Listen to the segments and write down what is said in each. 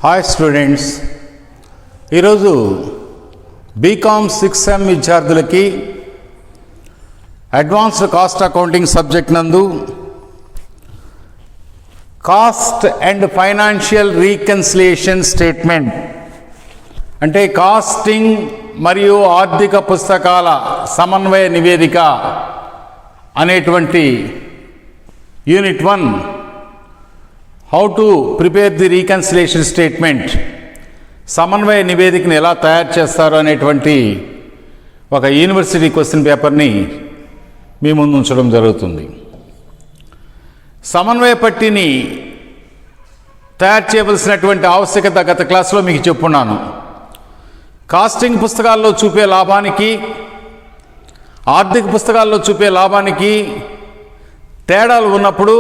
Hi students, ఈరోజు BCom 6M విద్యార్థులకి advanced cost accounting subject నందు cost and financial reconciliation statement అంటే casting మరియు ఆర్థిక పుస్తకాల సమన్వయ నివేదిక అనేటువంటి unit 1 how to prepare the reconciliation statement, సమన్వయ నివేదికను ఎలా తయారు చేస్తారు అనేటువంటి ఒక యూనివర్సిటీ క్వశ్చన్ పేపర్ని మీ ముందు ఉంచడం జరుగుతుంది. సమన్వయ పట్టిని తయారు చేయవలసినటువంటి ఆవశ్యకత గత క్లాసులో మీకు చెప్పున్నాను. కాస్టింగ్ పుస్తకాల్లో చూపే లాభానికి ఆర్థిక పుస్తకాల్లో చూపే లాభానికి తేడాలు ఉన్నప్పుడు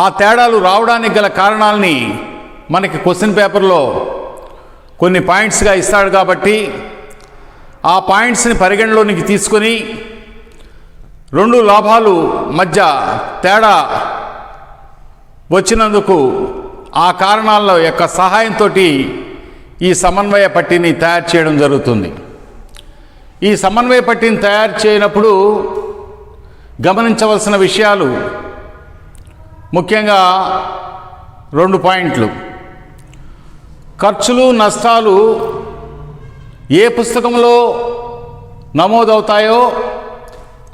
ఆ తేడాలు రావడానికి గల కారణాలని మనకి క్వశ్చన్ పేపర్లో కొన్ని పాయింట్స్గా ఇస్తాడు. కాబట్టి ఆ పాయింట్స్ని పరిగణలోనికి తీసుకొని రెండు లాభాలు మధ్య తేడా వచ్చినందుకు ఆ కారణాల యొక్క సహాయంతో ఈ సమన్వయ పట్టిని తయారు చేయడం జరుగుతుంది. ఈ సమన్వయ పట్టిని తయారు చేయనప్పుడు గమనించవలసిన విషయాలు ముఖ్యంగా 2 పాయింట్లు. ఖర్చులు నష్టాలు ఏ పుస్తకంలో నమోదవుతాయో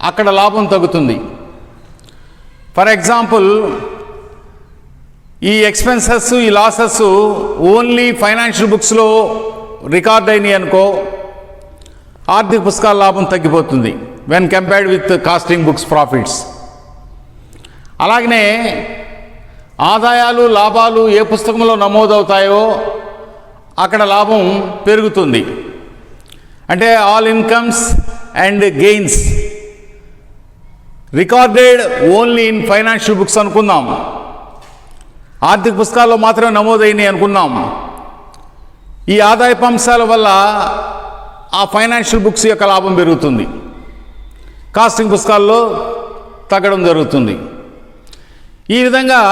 అక్కడ లాభం తగ్గుతుంది. ఫర్ ఎగ్జాంపుల్, ఈ ఎక్స్పెన్సెస్ ఈ లాసెస్ ఓన్లీ ఫైనాన్షియల్ బుక్స్లో రికార్డ్ అయినాయి అనుకో, ఆర్థిక పుస్తకాల లాభం తగ్గిపోతుంది when compared with costing books profits. అలాగనే ఆదాయాలు లాభాలు ఏ పుస్తకంలో నమోదవుతాయో అక్కడ లాభం పెరుగుతుంది. అంటే all incomes and gains recorded only in financial books అనుకుందాం, ఆర్థిక పుస్తకాల్లో మాత్రమే నమోదైనవి అనుకుందాం. ఈ ఆదాయపు అంశాల వల్ల ఆ ఫైనాన్షియల్ బుక్స్ యొక్క లాభం పెరుగుతుంది, కాస్టింగ్ పుస్తకాల్లో తగ్గడం జరుగుతుంది. ఈ విధంగా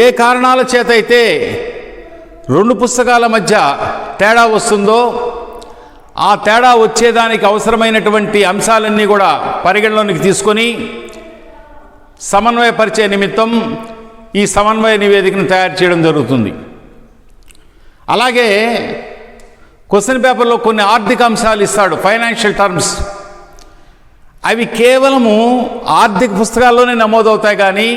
ఏ కారణాల చేత అయితే రెండు పుస్తకాల మధ్య తేడా వస్తుందో ఆ తేడా వచ్చేదానికి అవసరమైనటువంటి అంశాలన్నీ కూడా పరిగణలోనికి తీసుకొని సమన్వయపరిచే నిమిత్తం ఈ సమన్వయ నివేదికను తయారు చేయడం జరుగుతుంది. అలాగే క్వశ్చన్ పేపర్లో కొన్ని ఆర్థిక అంశాలు ఇస్తాడు, ఫైనాన్షియల్ టర్మ్స్. అవి కేవలము ఆర్థిక పుస్తకాల్లోనే నమోదవుతాయి కానీ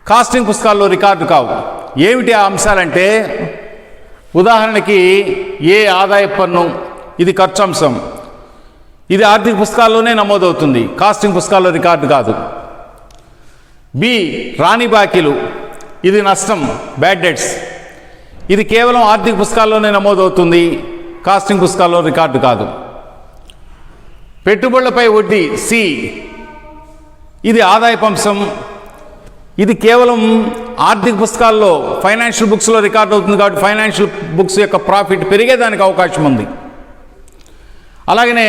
కాస్టింగ్ పుస్తకాల్లో రికార్డు కావు. ఏమిటి ఆ అంశాలంటే, ఉదాహరణకి ఏ ఆదాయ పన్ను, ఇది ఖర్చు అంశం, ఇది ఆర్థిక పుస్తకాల్లోనే నమోదవుతుంది, కాస్టింగ్ పుస్తకాల్లో రికార్డు కాదు. బి రాని బాకీలు, ఇది నష్టం, బ్యాడ్ డెట్స్, ఇది కేవలం ఆర్థిక పుస్తకాల్లోనే నమోదవుతుంది, కాస్టింగ్ పుస్తకాల్లో రికార్డు కాదు. పెట్టుబడులపై వడ్డీ సి, ఇది ఆదాయపు అంశం, ఇది కేవలం ఆర్థిక పుస్తకాల్లో ఫైనాన్షియల్ బుక్స్లో రికార్డ్ అవుతుంది కాబట్టి ఫైనాన్షియల్ బుక్స్ యొక్క ప్రాఫిట్ పెరిగేదానికి అవకాశం ఉంది. అలాగనే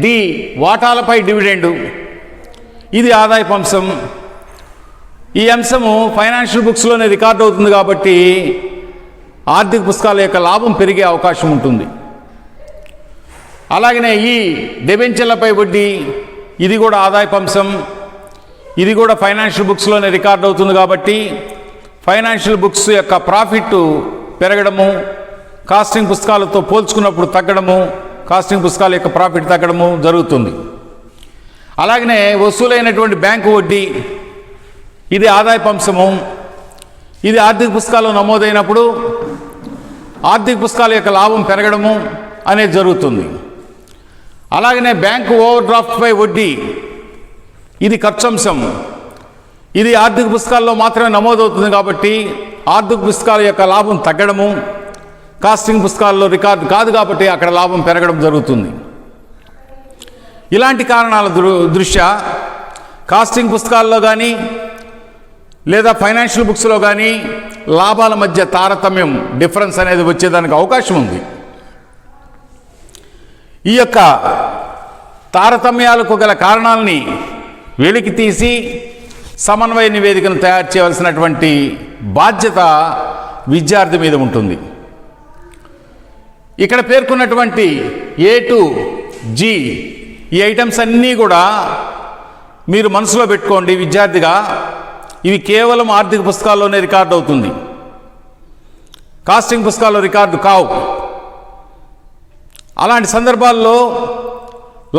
డి వాటాలపై డివిడెండు, ఇది ఆదాయపు అంశం, ఈ అంశము ఫైనాన్షియల్ బుక్స్లోనే రికార్డ్ అవుతుంది కాబట్టి ఆర్థిక పుస్తకాల యొక్క లాభం పెరిగే అవకాశం ఉంటుంది. అలాగనే ఈ డిబెంచర్లపై వడ్డీ, ఇది కూడా ఆదాయపు అంశం, ఇది కూడా ఫైనాన్షియల్ బుక్స్లోనే రికార్డ్ అవుతుంది కాబట్టి ఫైనాన్షియల్ బుక్స్ యొక్క ప్రాఫిట్ పెరగడము, కాస్టింగ్ పుస్తకాలతో పోల్చుకున్నప్పుడు తగ్గడము, కాస్టింగ్ పుస్తకాల యొక్క ప్రాఫిట్ తగ్గడము జరుగుతుంది. అలాగనే వసూలైనటువంటి బ్యాంకు వడ్డీ, ఇది ఆదాయపు అంశము, ఇది ఆర్థిక పుస్తకాల్లో నమోదైనప్పుడు ఆర్థిక పుస్తకాల యొక్క లాభం పెరగడము అనేది జరుగుతుంది. అలాగనే బ్యాంకు ఓవర్ డ్రాఫ్ట్పై వడ్డీ, ఇది ఖర్చు అంశం, ఇది ఆర్థిక పుస్తకాల్లో మాత్రమే నమోదవుతుంది కాబట్టి ఆర్థిక పుస్తకాల యొక్క లాభం తగ్గడము, కాస్టింగ్ పుస్తకాల్లో రికార్డు కాదు కాబట్టి అక్కడ లాభం పెరగడం జరుగుతుంది. ఇలాంటి కారణాల దృష్ట్యా కాస్టింగ్ పుస్తకాల్లో కానీ లేదా ఫైనాన్షియల్ బుక్స్లో కానీ లాభాల మధ్య తారతమ్యం, డిఫరెన్స్ అనేది వచ్చేదానికి అవకాశం ఉంది. ఈ యొక్క తారతమ్యాలకు గల కారణాలని వెలికి తీసి సమన్వయ నివేదికను తయారు చేయవలసినటువంటి బాధ్యత విద్యార్థి మీద ఉంటుంది. ఇక్కడ పేర్కొన్నటువంటి A to G ఈ ఐటమ్స్ అన్నీ కూడా మీరు మనసులో పెట్టుకోండి విద్యార్థిగా. ఇవి కేవలం ఆర్థిక పుస్తకాల్లోనే రికార్డు అవుతుంది, కాస్టింగ్ పుస్తకాల్లో రికార్డు కావు. అలాంటి సందర్భాల్లో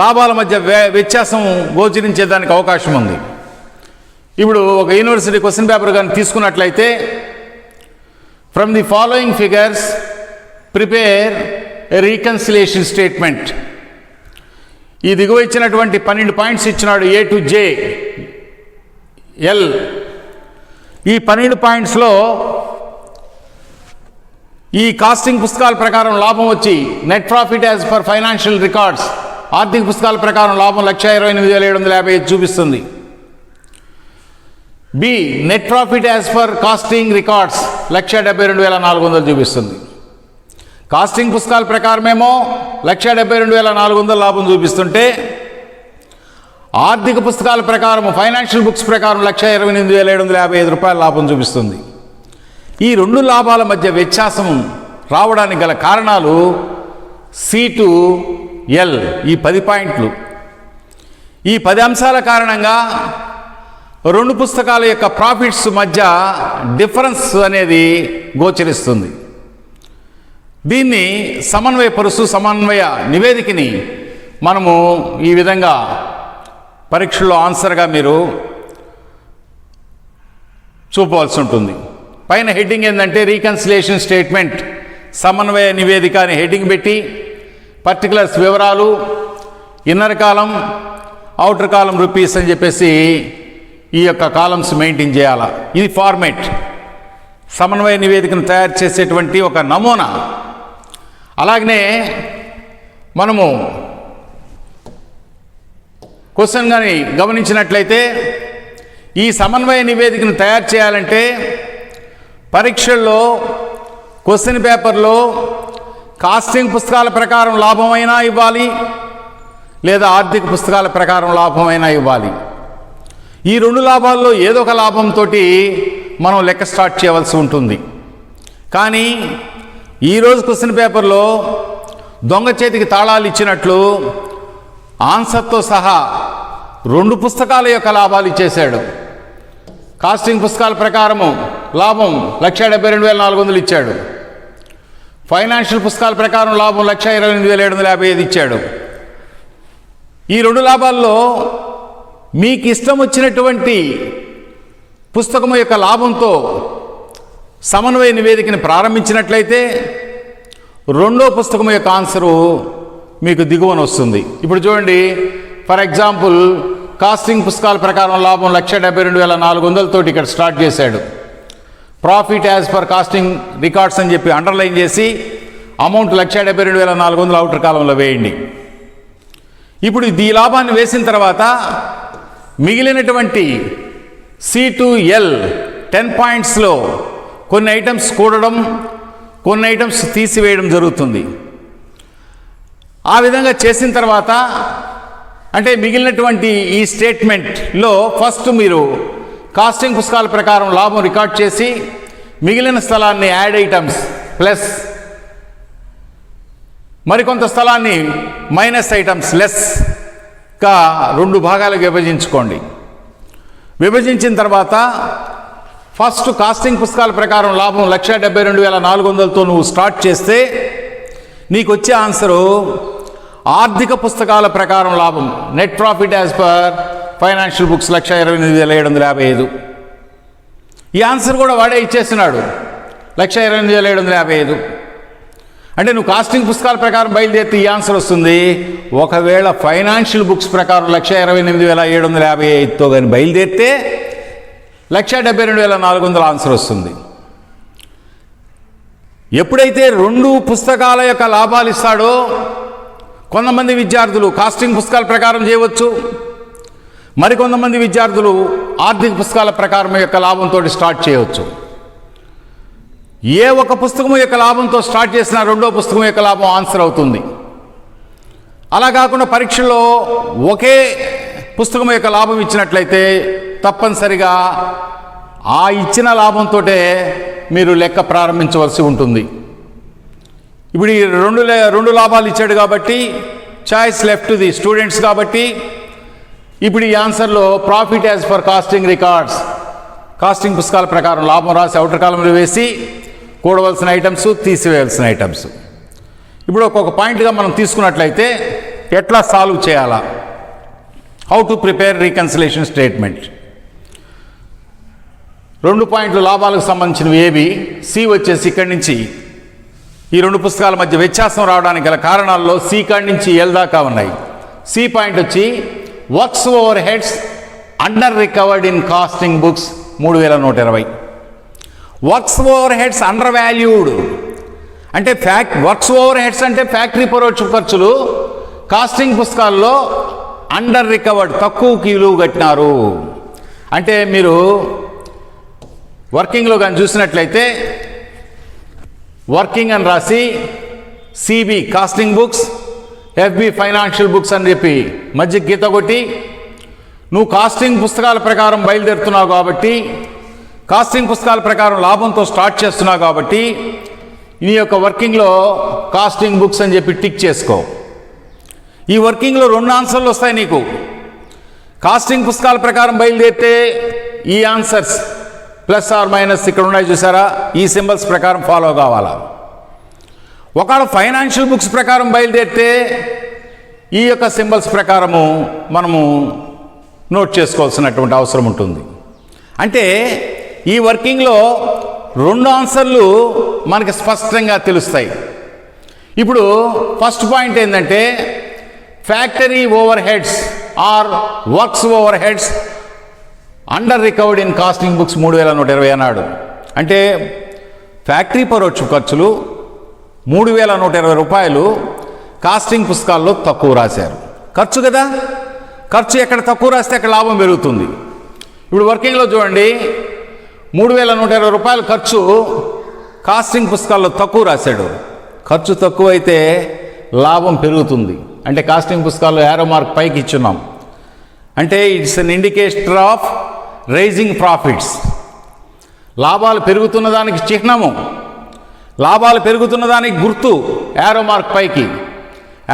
లాభాల మధ్య వ్యత్యాసం గోచరించేదానికి అవకాశం ఉంది. ఇప్పుడు ఒక యూనివర్సిటీ క్వశ్చన్ పేపర్ కానీ తీసుకున్నట్లయితే, from the following figures prepare a reconciliation statement. ఈ దిగువ ఇచ్చినటువంటి 12 పాయింట్స్ ఇచ్చినాడు A to J L. ఈ 12 పాయింట్స్లో ఈ కాస్టింగ్ పుస్తకాల ప్రకారం లాభం వచ్చి net profit as per financial records, ఆర్థిక పుస్తకాల ప్రకారం లాభం 1,28,750 చూపిస్తుంది. B net profit as per costing records 1,72,400 చూపిస్తుంది. కాస్టింగ్ పుస్తకాల ప్రకారమేమో 1,72,400 లాభం చూపిస్తుంటే, ఆర్థిక పుస్తకాల ప్రకారం ఫైనాన్షియల్ బుక్స్ ప్రకారం 1,28,755 రూపాయల లాభం చూపిస్తుంది. ఈ రెండు లాభాల మధ్య వ్యత్యాసం రావడానికి గల కారణాలు C to L, ఈ 10 పాయింట్లు. ఈ 10 అంశాల కారణంగా రెండు పుస్తకాల యొక్క ప్రాఫిట్స్ మధ్య డిఫరెన్స్ అనేది గోచరిస్తుంది. దీన్ని సమన్వయపరుస్తూ సమన్వయ నివేదికని మనము ఈ విధంగా పరీక్షల్లో ఆన్సర్గా మీరు చూపవలసి ఉంటుంది. పైన హెడ్డింగ్ ఏంటంటే రీకన్సిలియేషన్ స్టేట్మెంట్, సమన్వయ నివేదిక అని హెడ్డింగ్ పెట్టి పర్టికులర్స్ వివరాలు, ఇన్నర్ కాలం, అవుటర్ కాలం రూపీస్ అని చెప్పేసి ఈ యొక్క కాలమ్స్ మెయింటైన్ చేయాలా. ఇది ఫార్మేట్, సమన్వయ నివేదికను తయారు చేసేటువంటి ఒక నమూనా. అలాగనే మనము క్వశ్చన్ కానీ గమనించినట్లయితే, ఈ సమన్వయ నివేదికను తయారు చేయాలంటే పరీక్షల్లో క్వశ్చన్ పేపర్లో కాస్టింగ్ పుస్తకాల ప్రకారం లాభమైనా ఇవ్వాలి, లేదా ఆర్థిక పుస్తకాల ప్రకారం లాభమైనా ఇవ్వాలి. ఈ రెండు లాభాల్లో ఏదో ఒక లాభంతో మనం లెక్క స్టార్ట్ చేయవలసి ఉంటుంది. కానీ ఈరోజు క్వశ్చన్ పేపర్లో దొంగ చేతికి తాళాలు ఇచ్చినట్లు ఆన్సర్తో సహా రెండు పుస్తకాల యొక్క లాభాలు ఇచ్చేశాడు. కాస్టింగ్ పుస్తకాల ప్రకారము లాభం 1,72,400 ఇచ్చాడు, ఫైనాన్షియల్ పుస్తకాల ప్రకారం లాభం 1,28,755 ఇచ్చాడు. ఈ రెండు లాభాల్లో మీకు ఇష్టం వచ్చినటువంటి పుస్తకం యొక్క లాభంతో సమన్వయ నివేదికని ప్రారంభించినట్లయితే రెండో పుస్తకం యొక్క ఆన్సరు మీకు దిగువన వస్తుంది. ఇప్పుడు చూడండి, ఫర్ ఎగ్జాంపుల్ కాస్టింగ్ పుస్తకాల ప్రకారం లాభం 1,72,400 తోటి ఇక్కడ స్టార్ట్ చేశాడు. Profit as per costing records అని చెప్పి అండర్లైన్ చేసి అమౌంట్ 1,72,400 అవుటర్ కాలంలో వేయండి. ఇప్పుడు ఈ లాభాన్ని వేసిన తర్వాత మిగిలినటువంటి C to L 10 పాయింట్స్లో కొన్ని ఐటమ్స్ కూడడం, కొన్ని ఐటమ్స్ తీసివేయడం జరుగుతుంది. ఆ విధంగా చేసిన తర్వాత అంటే మిగిలినటువంటి ఈ స్టేట్మెంట్లో ఫస్ట్ మీరు కాస్టింగ్ పుస్తకాల ప్రకారం లాభం రికార్డ్ చేసి మిగిలిన స్థలాన్ని యాడ్ ఐటమ్స్ ప్లస్, మరికొంత స్థలాన్ని మైనస్ ఐటమ్స్ లెస్గా రెండు భాగాలకు విభజించుకోండి. విభజించిన తర్వాత ఫస్ట్ కాస్టింగ్ పుస్తకాల ప్రకారం లాభం 1,72,400తో నువ్వు స్టార్ట్ చేస్తే నీకు వచ్చే ఆన్సరు ఆర్థిక పుస్తకాల ప్రకారం లాభం net profit as per financial books 1,28,755. ఈ ఆన్సర్ కూడా వాడే ఇచ్చేస్తున్నాడు 1,28,755. అంటే నువ్వు కాస్టింగ్ పుస్తకాల ప్రకారం బయలుదేరితే ఈ ఆన్సర్ వస్తుంది. ఒకవేళ ఫైనాన్షియల్ బుక్స్ ప్రకారం 1,28,755తో కానీ బయలుదేరితే 1,72,400 ఆన్సర్ వస్తుంది. ఎప్పుడైతే రెండు పుస్తకాల యొక్క లాభాలు ఇస్తాడో కొంతమంది విద్యార్థులు కాస్టింగ్ పుస్తకాల ప్రకారం చేయవచ్చు, మరికొంతమంది విద్యార్థులు ఆర్థిక పుస్తకాల ప్రకారం యొక్క లాభంతో స్టార్ట్ చేయవచ్చు. ఏ ఒక పుస్తకం యొక్క లాభంతో స్టార్ట్ చేసినా రెండో పుస్తకం యొక్క లాభం ఆన్సర్ అవుతుంది. అలా కాకుండా పరీక్షలో ఒకే పుస్తకం యొక్క లాభం ఇచ్చినట్లయితే తప్పనిసరిగా ఆ ఇచ్చిన లాభంతో మీరు లెక్క ప్రారంభించవలసి ఉంటుంది. ఇప్పుడు ఈ రెండు లాభాలు ఇచ్చాడు కాబట్టి చాయిస్ లెఫ్ట్ ది స్టూడెంట్స్ కాబట్టి ఇప్పుడు ఈ ఆన్సర్లో profit as per costing records, costing పుస్తకాల ప్రకారం లాభం రాసి అవుటర్ కాలంలో వేసి కూడవలసిన ఐటమ్స్, తీసివేయాల్సిన ఐటమ్స్. ఇప్పుడు ఒక్కొక్క పాయింట్గా మనం తీసుకున్నట్లయితే ఎట్లా సాల్వ్ చేయాలా, how to prepare reconciliation statement. 2 పాయింట్లు లాభాలకు సంబంధించినవి ఏవి, సి వచ్చేసి ఇక్కడి నుంచి ఈ 2 పుస్తకాల మధ్య వ్యత్యాసం రావడానికి గల కారణాల్లో సి కాడి నుంచి ఎల్ దాకా ఉన్నాయి. సి పాయింట్ వచ్చి works overheads under recovered in costing books 3120. Works overheads under valued అంటే వర్క్స్ ఓవర్ హెడ్స్ అంటే ఫ్యాక్టరీ పరోక్ష ఖర్చులు కాస్టింగ్ పుస్తకాల్లో అండర్ రికవర్డ్ తక్కువకి విలువ కట్టినారు. అంటే మీరు వర్కింగ్లో కానీ చూసినట్లయితే వర్కింగ్ అని రాసి CB costing books, FB financial books అని చెప్పి మధ్య గీత కొట్టి నువ్వు కాస్టింగ్ పుస్తకాల ప్రకారం బయలుదేరుతున్నావు కాబట్టి, కాస్టింగ్ పుస్తకాల ప్రకారం లాభంతో స్టార్ట్ చేస్తున్నావు కాబట్టి నీ యొక్క వర్కింగ్లో కాస్టింగ్ బుక్స్ అని చెప్పి టిక్ చేసుకో. ఈ వర్కింగ్లో 2 ఆన్సర్లు వస్తాయి నీకు. కాస్టింగ్ పుస్తకాల ప్రకారం బయలుదేరితే ఈ ఆన్సర్స్ ప్లస్ ఆర్ మైనస్ ఇక్కడ ఉన్నాయి చూసారా, ఈ సింబల్స్ ప్రకారం ఫాలో కావాలా. ఒకవేళ ఫైనాన్షియల్ బుక్స్ ప్రకారం బయలుదేరితే ఈ యొక్క సింబల్స్ ప్రకారము మనము నోట్ చేసుకోవాల్సినటువంటి అవసరం ఉంటుంది. అంటే ఈ వర్కింగ్లో 2 ఆన్సర్లు మనకి స్పష్టంగా తెలుస్తాయి. ఇప్పుడు ఫస్ట్ పాయింట్ ఏంటంటే factory overheads or works overheads under recovered in costing books 3120 అన్నాడు. అంటే ఫ్యాక్టరీ పరోక్ష ఖర్చులు 3120 రూపాయలు కాస్టింగ్ పుస్తకాల్లో తక్కువ రాశారు. ఖర్చు కదా, ఖర్చు ఎక్కడ తక్కువ రాస్తే అక్కడ లాభం పెరుగుతుంది. ఇప్పుడు వర్కింగ్లో చూడండి 3120 రూపాయల ఖర్చు కాస్టింగ్ పుస్తకాల్లో తక్కువ రాశాడు. ఖర్చు తక్కువ అయితే లాభం పెరుగుతుంది. అంటే కాస్టింగ్ పుస్తకాల్లో యారో మార్క్ పైకి ఇచ్చున్నాం. అంటే it's an indicator of rising profits. లాభాలు పెరుగుతున్న దానికి చిహ్నము, లాభాలు పెరుగుతున్న దానికి గుర్తు యారో మార్క్ పైకి,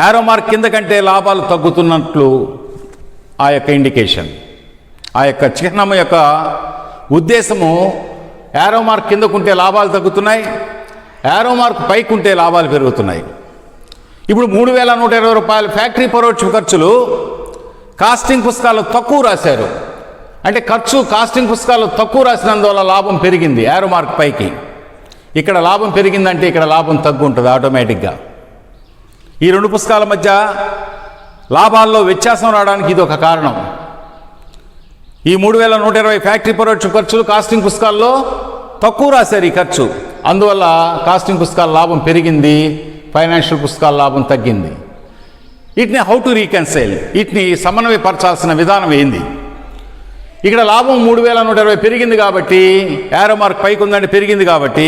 యారో మార్క్ కింద కంటే లాభాలు తగ్గుతున్నట్లు ఆ యొక్క ఇండికేషన్, ఆ యొక్క చిహ్నము యొక్క ఉద్దేశము యారో మార్క్ కిందకుంటే లాభాలు తగ్గుతున్నాయి, యారో మార్క్ పైకి ఉంటే లాభాలు పెరుగుతున్నాయి. ఇప్పుడు 3120 రూపాయలు ఫ్యాక్టరీ పరోక్ష ఖర్చులు కాస్టింగ్ పుస్తకాలు తక్కువ రాశారు. అంటే ఖర్చు కాస్టింగ్ పుస్తకాలు తక్కువ రాసినందువల్ల లాభం పెరిగింది యారో మార్క్ పైకి. ఇక్కడ లాభం పెరిగిందంటే ఇక్కడ లాభం తగ్గు ఉంటుంది ఆటోమేటిక్గా. ఈ 2 పుస్తకాల మధ్య లాభాల్లో వ్యత్యాసం రావడానికి ఇది ఒక కారణం. ఈ 3120 ఫ్యాక్టరీ పరోక్ష ఖర్చులు కాస్టింగ్ పుస్తకాల్లో తక్కువ రాశారు ఈ ఖర్చు, అందువల్ల కాస్టింగ్ పుస్తకాల లాభం పెరిగింది, ఫైనాన్షియల్ పుస్తకాల లాభం తగ్గింది. వీటిని హౌ టు రీకన్సైల్, వీటిని సమన్వయపరచాల్సిన విధానం ఏంది. ఇక్కడ లాభం 3120 పెరిగింది కాబట్టి యారో మార్క్ పైకి ఉందంటే పెరిగింది కాబట్టి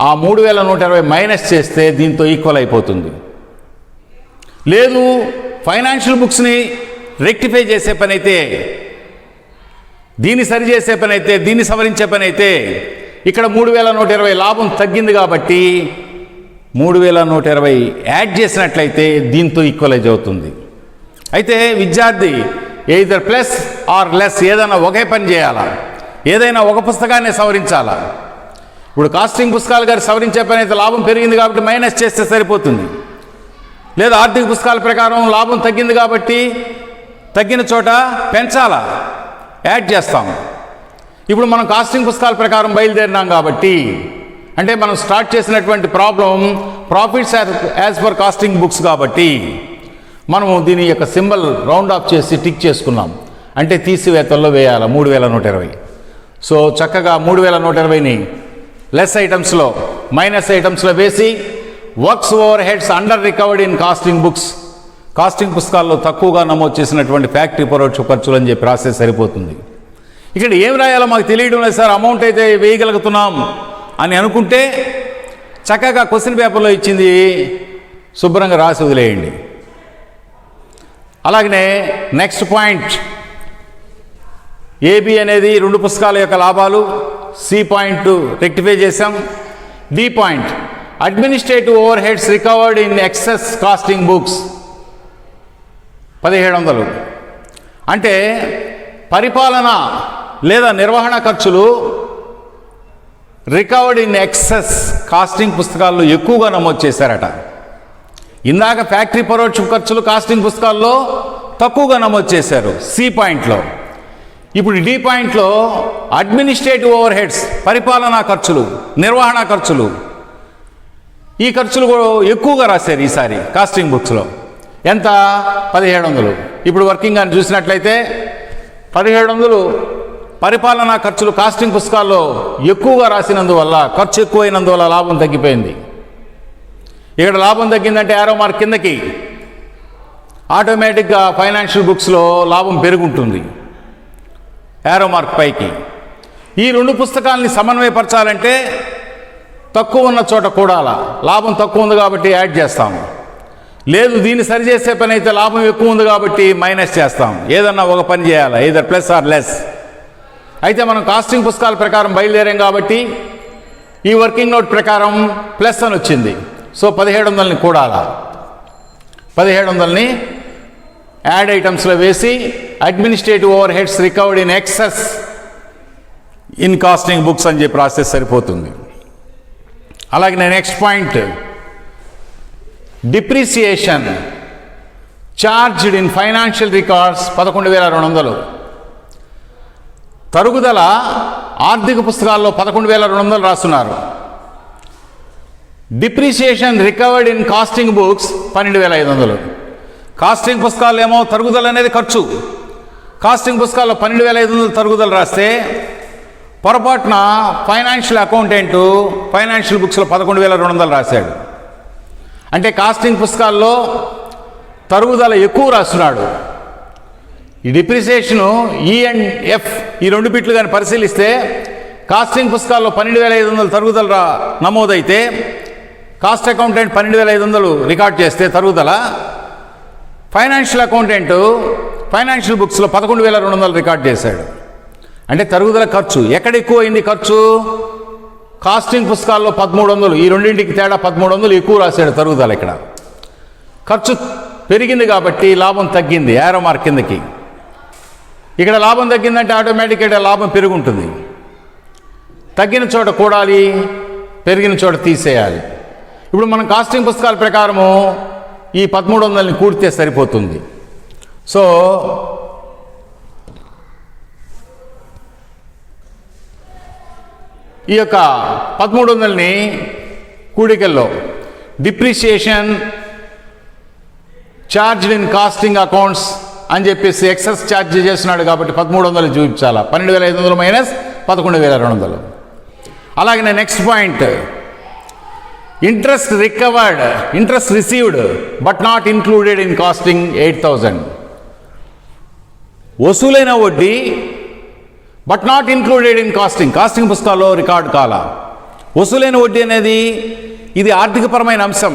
ఆ 3120 మైనస్ చేస్తే దీంతో ఈక్వల్ అయిపోతుంది. లేదు ఫైనాన్షియల్ బుక్స్ని రెక్టిఫై చేసే పని అయితే, దీన్ని సరి చేసే పని అయితే, దీన్ని సవరించే పని అయితే ఇక్కడ 3120 లాభం తగ్గింది కాబట్టి 3120 యాడ్ చేసినట్లయితే దీంతో ఈక్వలైజ్ అవుతుంది. అయితే విద్యార్థి ఎయిదర్ ప్లస్ ఆర్ లెస్ ఏదైనా ఒకే పని చేయాలా, ఏదైనా ఒక పుస్తకాన్ని సవరించాలా. ఇప్పుడు కాస్టింగ్ పుస్తకాలు గారు సవరించే పని అయితే లాభం పెరిగింది కాబట్టి మైనస్ చేస్తే సరిపోతుంది. లేదా ఆర్థిక పుస్తకాల ప్రకారం లాభం తగ్గింది కాబట్టి తగ్గిన చోట పెంచాలా, యాడ్ చేస్తాం. ఇప్పుడు మనం కాస్టింగ్ పుస్తకాల ప్రకారం బయలుదేరినాం కాబట్టి, అంటే మనం స్టార్ట్ చేసినటువంటి problem profits as per costing books కాబట్టి మనము దీని యొక్క సింబల్ రౌండ్ ఆఫ్ చేసి టిక్ చేసుకున్నాం. అంటే తీసివేతల్లో వేయాలి 3120. సో చక్కగా 3120ని లెస్ ఐటమ్స్లో మైనస్ ఐటమ్స్లో వేసి works overheads under recovered in costing books, costing పుస్తకాల్లో తక్కువగా నమోదు చేసినటువంటి ఫ్యాక్టరీ పరోక్ష ఖర్చులు అని చెప్పి రాస్తే సరిపోతుంది. ఇక్కడ ఏం రాయాలో మాకు తెలియడం లేదు సార్, అమౌంట్ అయితే వేయగలుగుతున్నాం అని అనుకుంటే చక్కగా క్వశ్చన్ పేపర్లో ఇచ్చింది శుభ్రంగా రాసి వదిలేయండి. అలాగనే నెక్స్ట్ పాయింట్ ఏబి అనేది 2 పుస్తకాల యొక్క లాభాలు. సి పాయింట్ రెక్టిఫై చేశాం. D point administrative overheads recovered in excess costing books 1700. అంటే పరిపాలన లేదా నిర్వహణ ఖర్చులు రికవర్డ్ ఇన్ ఎక్సెస్ కాస్టింగ్ పుస్తకాల్లో ఎక్కువగా నమోదు చేశారట. ఇందాక ఫ్యాక్టరీ పరోక్ష ఖర్చులు కాస్టింగ్ పుస్తకాల్లో తక్కువగా నమోదు చేశారు సి పాయింట్లో. ఇప్పుడు డి పాయింట్లో అడ్మినిస్ట్రేటివ్ ఓవర్ హెడ్స్ పరిపాలనా ఖర్చులు, నిర్వహణ ఖర్చులు, ఈ ఖర్చులు కూడా ఎక్కువగా రాశారు ఈసారి కాస్టింగ్ బుక్స్లో. ఎంత? 1700. ఇప్పుడు వర్కింగ్ అని చూసినట్లయితే 1700 పరిపాలనా ఖర్చులు కాస్టింగ్ పుస్తకాల్లో ఎక్కువగా రాసినందువల్ల, ఖర్చు ఎక్కువైనందువల్ల లాభం తగ్గిపోయింది. ఇక్కడ లాభం తగ్గిందంటే యారో మార్క్ కిందకి ఆటోమేటిక్గా ఫైనాన్షియల్ బుక్స్లో లాభం పెరుగుంటుంది, యారో మార్క్ పైకి. ఈ 2 పుస్తకాలని సమన్వయపరచాలంటే తక్కువ ఉన్న చోట కూడాల, లాభం తక్కువ ఉంది కాబట్టి యాడ్ చేస్తాం. లేదు దీన్ని సరిచేసే పని అయితే లాభం ఎక్కువ ఉంది కాబట్టి మైనస్ చేస్తాం. ఏదన్నా ఒక పని చేయాలి, either ప్లస్ ఆర్ లెస్. అయితే మనం కాస్టింగ్ పుస్తకాల ప్రకారం బయలుదేరాం కాబట్టి ఈ వర్కింగ్ నోట్ ప్రకారం ప్లస్ అని వచ్చింది. సో 1700ని కూడాలా, 1700ని యాడ్ ఐటమ్స్లో వేసి administrative overheads recovered in excess in costing books అని చెప్పి రాస్తే సరిపోతుంది. అలాగే next point, depreciation charged in financial records 11,200. తరుగుదల ఆర్థిక పుస్తకాల్లో 11,200 రాస్తున్నారు. Depreciation recovered in costing books 12,500. Costing పుస్తకాలు ఏమో తరుగుదల అనేది ఖర్చు, కాస్టింగ్ పుస్తకాల్లో 12,500 తరుగుదల రాస్తే పొరపాటున ఫైనాన్షియల్ అకౌంటెంట్ ఫైనాన్షియల్ బుక్స్లో 11,200 రాశాడు. అంటే కాస్టింగ్ పుస్తకాల్లో తరుగుదల ఎక్కువ రాస్తున్నాడు. ఈ డిప్రిసియేషను ఈ అండ్ ఎఫ్ ఈ 2 బిట్లు కానీ పరిశీలిస్తే కాస్టింగ్ పుస్తకాల్లో 12,500 తరుగుదల నమోదైతే కాస్ట్ అకౌంటెంట్ 12,500 రికార్డ్ చేస్తే తరుగుదల, ఫైనాన్షియల్ అకౌంటెంట్ ఫైనాన్షియల్ బుక్స్లో 11,200 రికార్డ్ చేశాడు. అంటే తరుగుదల ఖర్చు ఎక్కడ ఎక్కువ అయింది? ఖర్చు కాస్టింగ్ పుస్తకాల్లో 1300, ఈ రెండింటికి తేడా 1300 ఎక్కువ రాశాడు తరుగుదల. ఇక్కడ ఖర్చు పెరిగింది కాబట్టి లాభం తగ్గింది, యారో మార్క్ కిందకి. ఇక్కడ లాభం తగ్గిందంటే ఆటోమేటిక్గా లాభం పెరుగుంటుంది. తగ్గిన చోట కూడాలి, పెరిగిన చోట తీసేయాలి. ఇప్పుడు మనం కాస్టింగ్ పుస్తకాల ప్రకారము ఈ 1300ని కూడితే సరిపోతుంది. సో ఈ యొక్క 1300ని కూడికల్లో depreciation charged in costing accounts అని చెప్పేసి ఎక్సెస్ ఛార్జ్ చేస్తున్నాడు కాబట్టి 1300 చూపించాలా. 12,500 మైనస్ 11,200. అలాగే next point, interest recovered, interest received but not included in costing 8,000. వసూలైన వడ్డీ but not included in costing, costing పుస్తకాల్లో రికార్డు కాల. వసూలైన వడ్డీ అనేది ఇది ఆర్థికపరమైన అంశం,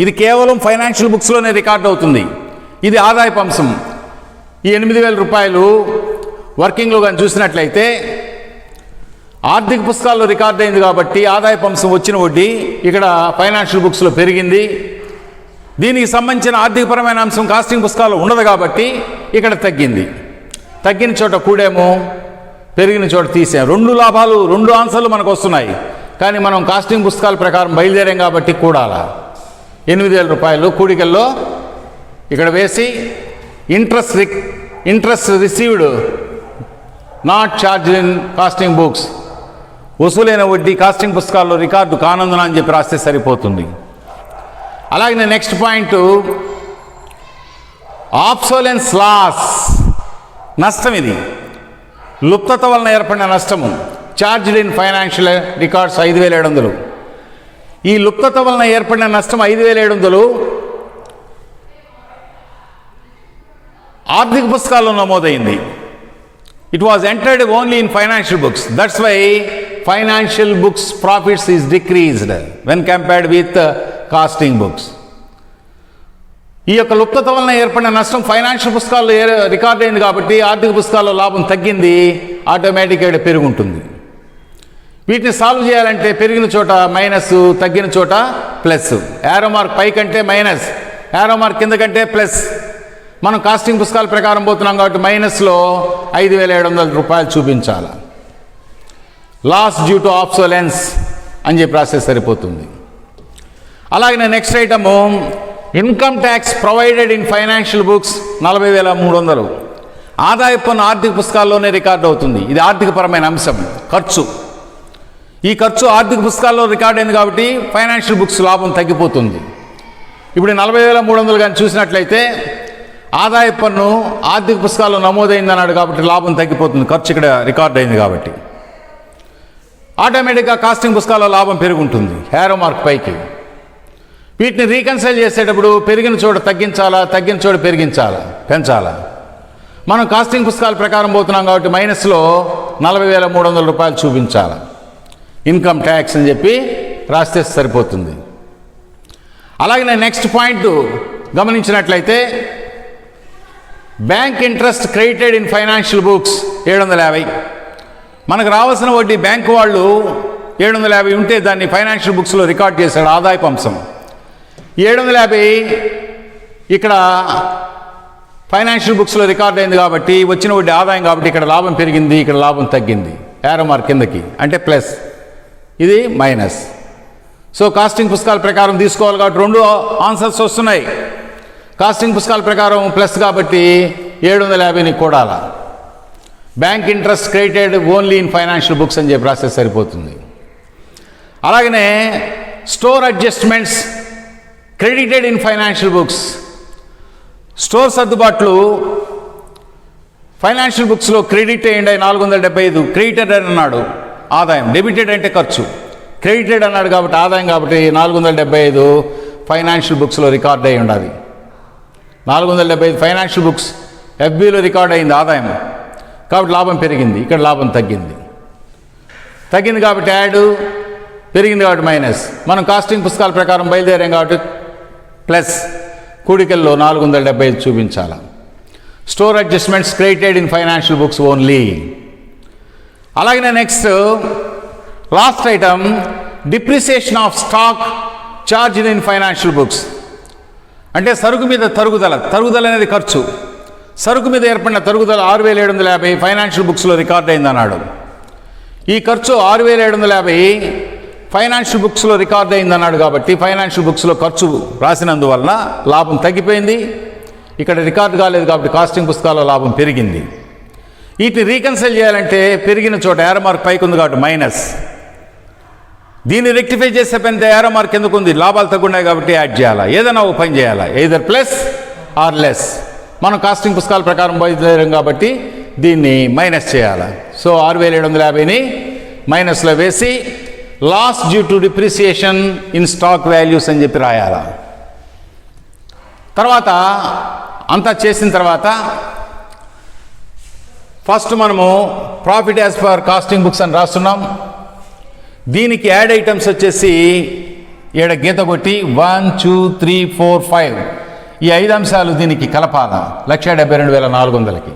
ఇది కేవలం ఫైనాన్షియల్ బుక్స్లోనే రికార్డ్ అవుతుంది. ఇది ఆదాయపు అంశం. ఈ 8,000 రూపాయలు వర్కింగ్లో కానీ చూసినట్లయితే ఆర్థిక పుస్తకాల్లో రికార్డ్ అయింది కాబట్టి ఆదాయపు అంశం వచ్చిన వడ్డీ ఇక్కడ ఫైనాన్షియల్ బుక్స్లో పెరిగింది. దీనికి సంబంధించిన ఆర్థికపరమైన అంశం కాస్టింగ్ పుస్తకాల్లో ఉండదు కాబట్టి ఇక్కడ తగ్గింది. తగ్గిన చోట కూడేమో, పెరిగిన చోట తీసాం. 2 లాభాలు, 2 ఆన్సర్లు మనకు వస్తున్నాయి. కానీ మనం కాస్టింగ్ పుస్తకాల ప్రకారం బయలుదేరాం కాబట్టి కూడాలా. 8,000 రూపాయలు కూడికల్లో ఇక్కడ వేసి interest received not charge in costing books, వసూలైన వడ్డీ కాస్టింగ్ పుస్తకాల్లో రికార్డు కానందున అని చెప్పి రాస్తే సరిపోతుంది. అలాగే నెక్స్ట్ పాయింట్, ఆబ్సోలెన్స్ లాస్, నష్టం. ఇది లుప్తత వలన ఏర్పడిన నష్టము. Charged in financial records 5,700. ఈ లుప్తత వలన ఏర్పడిన నష్టం 5,700 ఆర్థిక పుస్తకాల్లో నమోదైంది. It was entered only in financial books. That's why financial books profits is decreased when compared with costing books. ఈ యొక్క లుప్తత వలన ఏర్పడిన నష్టం ఫైనాన్షియల్ పుస్తకాల్లో రికార్డ్ అయింది కాబట్టి ఆర్థిక పుస్తకాల్లో లాభం తగ్గింది, ఆటోమేటిక్గా ఇక్కడ పెరుగుంటుంది. వీటిని సాల్వ్ చేయాలంటే పెరిగిన చోట మైనస్, తగ్గిన చోట ప్లస్. యారో మార్క్ పై కంటే మైనస్, యారో మార్క్ కింద కంటే ప్లస్. మనం కాస్టింగ్ పుస్తకాల ప్రకారం పోతున్నాం కాబట్టి మైనస్లో 5,700 రూపాయలు చూపించాలి. లాస్ డ్యూ టు ఆబ్సోలెన్స్ అని చెప్పి రాస్తే సరిపోతుంది. అలాగే next item income tax provided in financial books 40,300. ఆదాయ పన్ను ఆర్థిక పుస్తకాల్లోనే రికార్డ్ అవుతుంది. ఇది ఆర్థికపరమైన అంశం, ఖర్చు. ఈ ఖర్చు ఆర్థిక పుస్తకాల్లో రికార్డ్ అయింది కాబట్టి ఫైనాన్షియల్ బుక్స్ లాభం తగ్గిపోతుంది. ఇప్పుడు 40,300 కానీ చూసినట్లయితే ఆదాయ పన్ను ఆర్థిక పుస్తకాల్లో నమోదైంది అన్నాడు కాబట్టి లాభం తగ్గిపోతుంది, ఖర్చు ఇక్కడ రికార్డ్ అయింది కాబట్టి. ఆటోమేటిక్గా కాస్టింగ్ పుస్తకాల్లో లాభం పెరుగుంటుంది, యారో మార్క్ పైకి. వీటిని రీకన్సైల్ చేసేటప్పుడు పెరిగిన చోట తగ్గించాలా, తగ్గిన చోట పెంచాలా. మనం కాస్టింగ్ పుస్తకాల ప్రకారం పోతున్నాం కాబట్టి మైనస్లో 40,300 రూపాయలు చూపించాలి. ఇన్కమ్ ట్యాక్స్ అని చెప్పి రాస్తే సరిపోతుంది. అలాగే నెక్స్ట్ పాయింట్ గమనించినట్లయితే bank interest credited in financial books 750. మనకు రావాల్సిన వడ్డీ బ్యాంకు వాళ్ళు 750 ఉంటే దాన్ని ఫైనాన్షియల్ బుక్స్లో రికార్డ్ చేశాడు, ఆదాయపు అంశం. 750 ఇక్కడ ఫైనాన్షియల్ బుక్స్లో రికార్డ్ అయింది కాబట్టి వచ్చిన వడ్డీ ఆదాయం కాబట్టి ఇక్కడ లాభం పెరిగింది, ఇక్కడ లాభం తగ్గింది. యారో మార్క్ కిందకి అంటే ప్లస్, ఇది మైనస్. సో కాస్టింగ్ పుస్తకాల ప్రకారం తీసుకోవాలి కాబట్టి 2 ఆన్సర్స్ వస్తున్నాయి. కాస్టింగ్ పుస్తకాల ప్రకారం ప్లస్ కాబట్టి 750ని కూడాలా. Bank interest credited only in financial books అని చెప్పి రాస్తే సరిపోతుంది. అలాగనే store adjustments credited in financial books. Store సర్దుబాట్లు ఫైనాన్షియల్ బుక్స్లో క్రెడిట్ అయ్యింది 475. క్రెడిటెడ్ అని అన్నాడు ఆదాయం, డెబిటెడ్ అంటే ఖర్చు, క్రెడిటెడ్ అన్నాడు కాబట్టి ఆదాయం కాబట్టి 475 ఫైనాన్షియల్ బుక్స్లో రికార్డ్ అయ్యి ఉండాలి. 475 ఫైనాన్షియల్ బుక్స్ ఎఫ్బీలో రికార్డ్ అయింది ఆదాయం కాబట్టి లాభం పెరిగింది, ఇక్కడ లాభం తగ్గింది కాబట్టి యాడ్, పెరిగింది కాబట్టి మైనస్. మనం కాస్టింగ్ పుస్తకాల ప్రకారం బయలుదేరాం కాబట్టి ప్లస్, కూడికల్లో 475 చూపించాలి. Store adjustments credited in financial books only. అలాగే next last item depreciation of stock charged in financial books. అంటే సరుకు మీద తరుగుదల అనేది ఖర్చు. సరుకు మీద ఏర్పడిన తరుగుదల 6,750 ఫైనాన్షియల్ బుక్స్లో రికార్డ్ అయిందన్నాడు. ఈ ఖర్చు 6,750 ఫైనాన్షియల్ బుక్స్లో రికార్డ్ అయిందన్నాడు కాబట్టి ఫైనాన్షియల్ బుక్స్లో ఖర్చు రాసినందువలన లాభం తగ్గిపోయింది, ఇక్కడ రికార్డు కాలేదు కాబట్టి కాస్టింగ్ పుస్తకాల్లో లాభం పెరిగింది. వీటిని రీకన్సైల్ చేయాలంటే పెరిగిన చోట యారో మార్క్ పైకి ఉంది కాబట్టి మైనస్. దీన్ని రెక్టిఫై చేసే పని యారో మార్క్ ఎందుకు ఉంది, లాభాలు తగ్గున్నాయి కాబట్టి యాడ్ చేయాలా, ఏదైనా ఒక పని చేయాలా, ఎయిదర్ ప్లస్ ఆర్ లెస్. మనం కాస్టింగ్ పుస్తకాల ప్రకారం బయలుదేరాం కాబట్టి దీన్ని మైనస్ చేయాలి. సో 6,750ని మైనస్లో వేసి loss due to depreciation in stock values అని చెప్పి రాయాల. తర్వాత అంతా చేసిన తర్వాత ఫస్ట్ మనము profit as per costing books అని రాస్తున్నాం. దీనికి యాడ్ ఐటమ్స్ వచ్చేసి ఈడ గీత కొట్టి 1, 2, 3, 4, 5 ఈ 5 అంశాలు దీనికి కలపాల 1,72,400కి.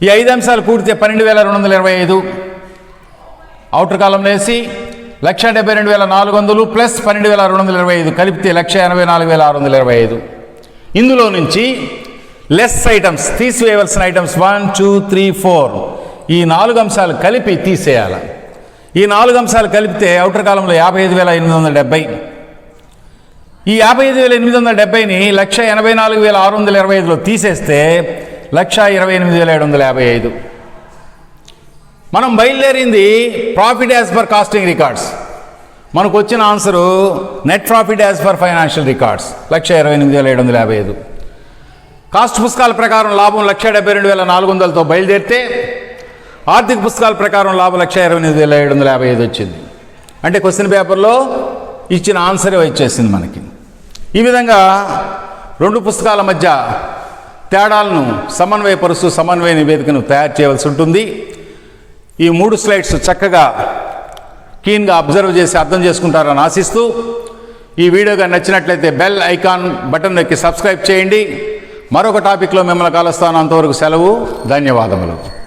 ఈ 5 అంశాలు కూడితే 12,225 అవుటర్ కాలంలో వేసి 1,72,400 ప్లస్ 12,225 కలిపితే 1,84,625. ఇందులో నుంచి లెస్ ఐటమ్స్, తీసివేయవలసిన ఐటమ్స్ 1, 2, 3, 4 ఈ 4 అంశాలు కలిపి తీసేయాలి. ఈ 4 అంశాలు కలిపితే అవుటర్ కాలంలో 55,870. ఈ 55,870ని 1,84,625లో తీసేస్తే 1,28,755. మనం బయలుదేరింది profit as per costing records. మనకు వచ్చిన answer net profit as per financial records 1,28,755. Cost పుస్తకాల ప్రకారం లాభం 1,72,400తో బయలుదేరితే ఆర్థిక పుస్తకాల ప్రకారం లాభం 1,28,755 వచ్చింది. అంటే క్వశ్చన్ పేపర్లో ఇచ్చిన ఆన్సరే వచ్చేసింది మనకి. ఈ విధంగా 2 పుస్తకాల మధ్య తేడాలను సమన్వయపరుస్తూ సమన్వయ నివేదికను తయారు చేయవలసి ఉంటుంది. ఈ 3 స్లైడ్స్ చక్కగా క్లీన్గా అబ్జర్వ్ చేసి అర్థం చేసుకుంటారని ఆశిస్తూ ఈ వీడియోగా నచ్చినట్లయితే బెల్ ఐకాన్ బటన్ నొక్కి సబ్స్క్రైబ్ చేయండి. మరొక టాపిక్లో మిమ్మల్ని కలుస్తాను. అంతవరకు సెలవు. ధన్యవాదములు.